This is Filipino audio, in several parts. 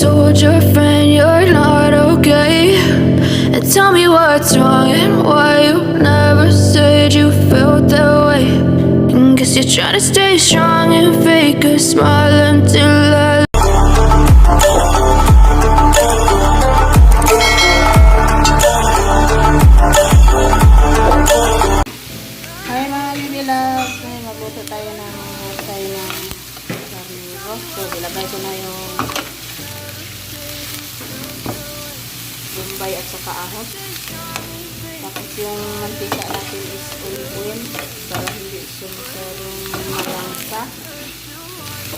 told your friend you're not okay? And tell me what's wrong and why you never said you felt that way. And guess you're trying to stay strong and fake a smile until I Hi mga Lily Love, ngayon magluto tayo ng garnizo. So, ilagay ko na yung bombay at saka ahos. Tapos yung mantika natin is olive oil para hindi siya masyadong malangsa.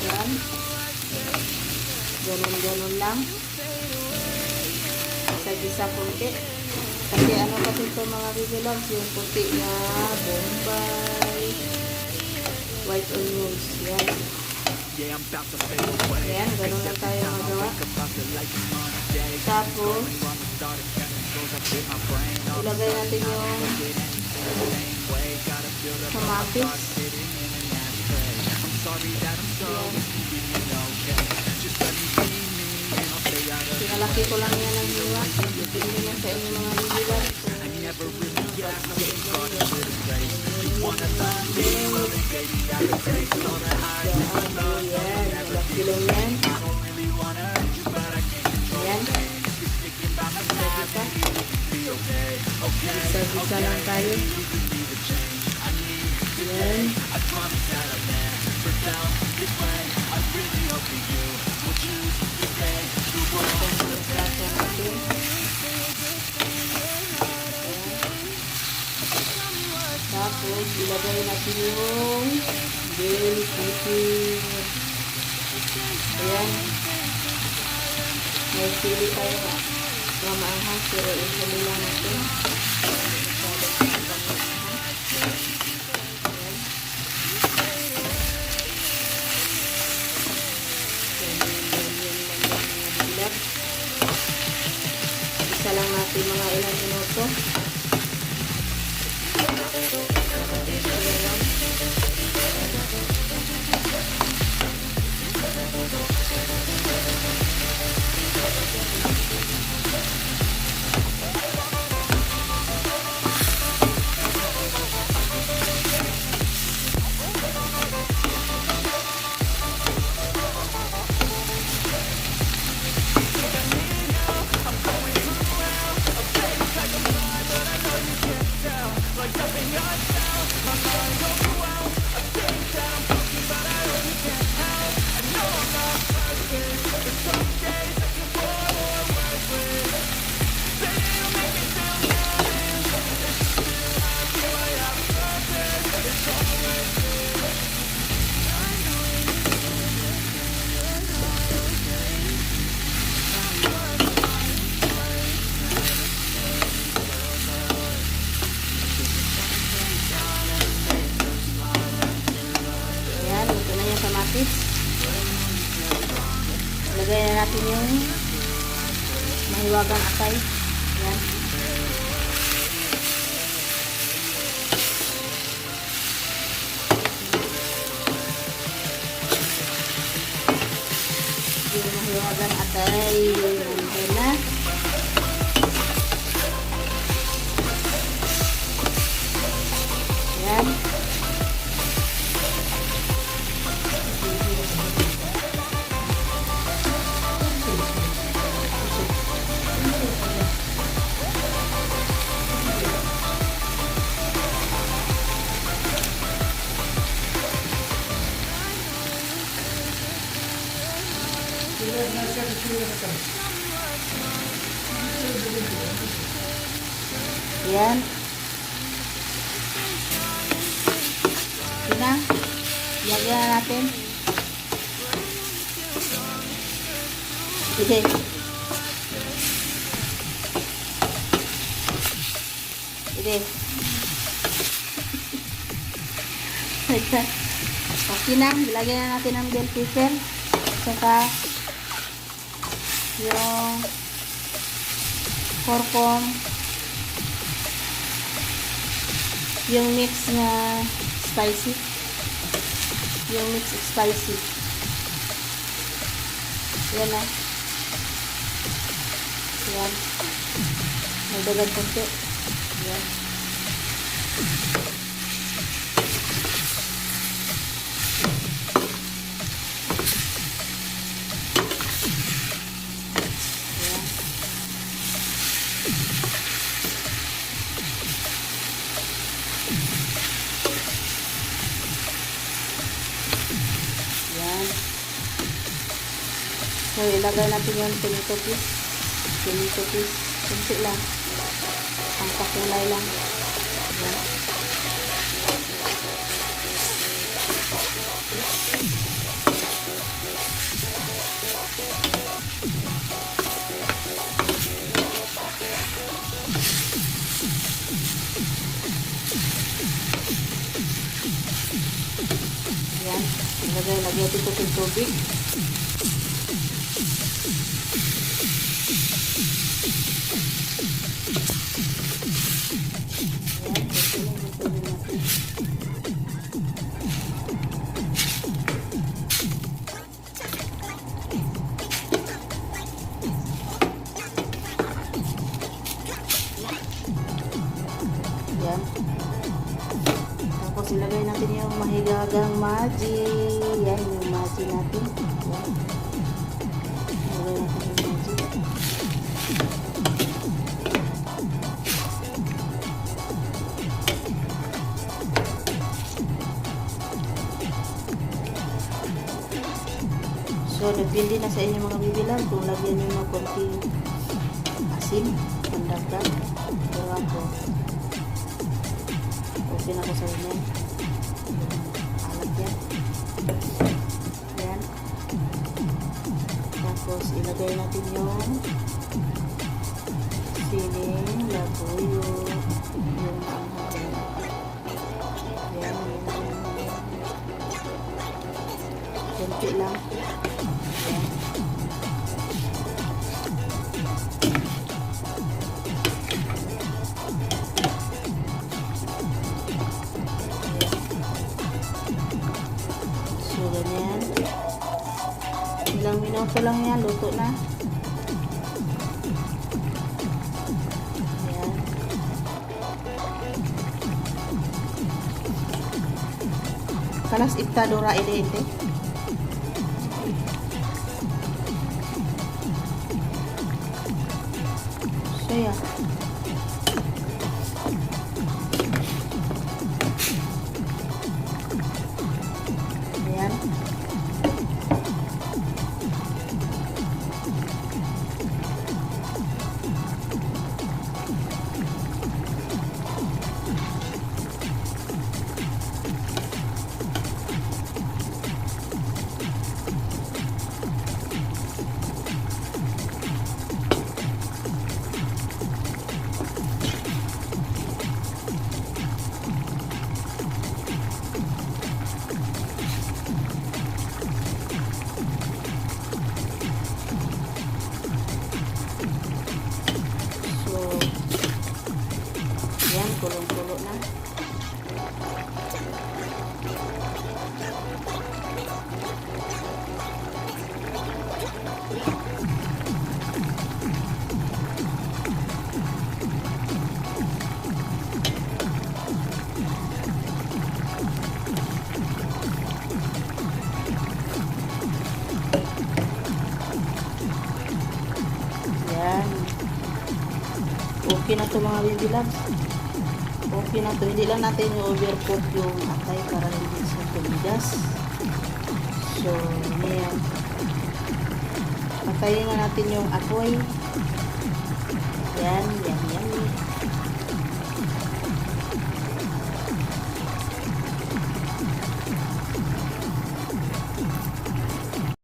Yan. Ganun-ganun lang. Isa-gisa konti. Kasi ano kasi ito mga Lily Loves, yung puti na bombay, white onions. Yan. Yan, ganun lang tayo magawa. Tapos, ilagay natin yung kamatis. Yan. Pinalaki ko lang yan ng hiwa. Depende lang sa inyo mga libigan. Yan. Isa-isa lang tayo. Yan. Tapos, ilagay natin yung bell pepper. Ayan. May sili tayo na maanghang, pero ihuli lang natin. Isa lang natin mga ilang minuto. Lagay na natin yung mahiwagang atay. Yan. Yung mahiwagang atay. Yan na. Yan. Yan. Tina, lagyan na natin. Sige. Sige. Okay na, lagyan na natin ng bell pepper. Saka yung korkom, yung mix na spicy, yung mix spicy. Yan na. Yan. Magdagan konti. Yan. Yan. Yan. So, ilagay natin yung tomato paste. Tomato paste. Kunti lang. Ang pakulay lang. Yan. Yan. Lagyan natin ito ng tubig. Yan. Tapos ilagay natin yung mahigagang maji. Yan yung maji natin. Yan. Ilagay natin yung maji. So, depende na sa inyo mga bibilang kung lagyan nyo ng konting asin, pandagdag. Pero ako, okay na ko sa inyo. Alat yan. Yan. Tapos, ilagay natin yung siling, labuyo, yung anghang. Yan. Kunti lang. So, ganyan. Ilang minuto lang yan, luto na. Ayan. Kalas iktadora ide-ide. So, yeah. Ayan. Yan, kulong-kulo na. Yan. Okay na ito mga bibilang. Okay na ito. Hindi lang natin i-overcook yung atay para hindi siya tumigas. So, yan. Patayin na natin yung apoy.